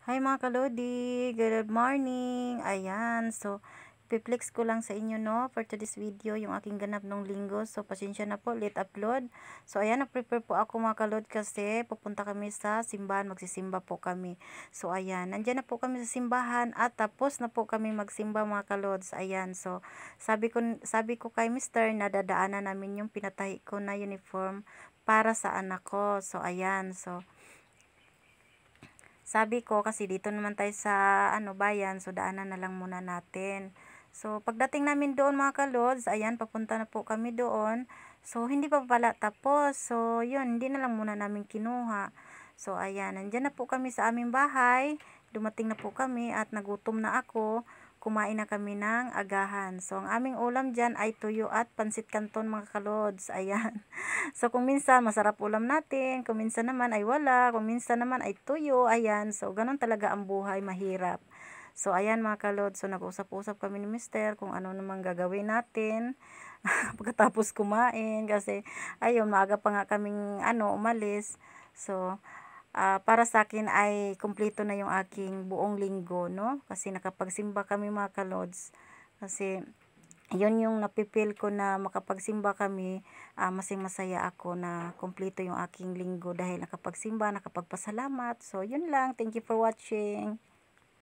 Hi mga kalodi, good morning. Ayan, so piplex ko lang sa inyo no for today's video yung aking ganap nung linggo. So pasensya na po, late upload. So ayan, nag-prepare po ako mga kalod kasi pupunta kami sa simbahan, magsisimba po kami. So ayan, nandiyan na po kami sa simbahan at tapos na po kami magsimba mga kalods. Ayan, so sabi ko kay Mr. na dadaanan namin yung pinatahi ko na uniform para sa anak ko. So ayan, so sabi ko kasi dito naman tayo sa bayan, so daanan na lang muna natin. So pagdating namin doon mga kalods, ayan papunta na po kami doon. So hindi pa pala tapos. So yun, hindi na lang muna namin kinuha. So ayan, nandyan na po kami sa aming bahay. Dumating na po kami at nagutom na ako. Kumain na kami ng agahan. So ang aming ulam dyan ay tuyo at pansit canton mga kalods. Ayan. So, kung minsan masarap ulam natin, kung minsan naman ay wala, kung minsan naman ay tuyo, ayan. So, ganun talaga ang buhay, mahirap. So, ayan mga kalod. So, nag-usap-usap kami ni Mister kung ano naman gagawin natin pagkatapos kumain. Kasi, ayun, maaga pa nga kaming umalis. So, para sa akin ay kumpleto na yung aking buong linggo, no? Kasi nakapagsimba kami mga kalods. Kasi, yun yung napipil ko na makapagsimba kami, masing masaya ako na kumpleto yung aking linggo dahil nakapagsimba, nakapagpasalamat. So, yun lang. Thank you for watching.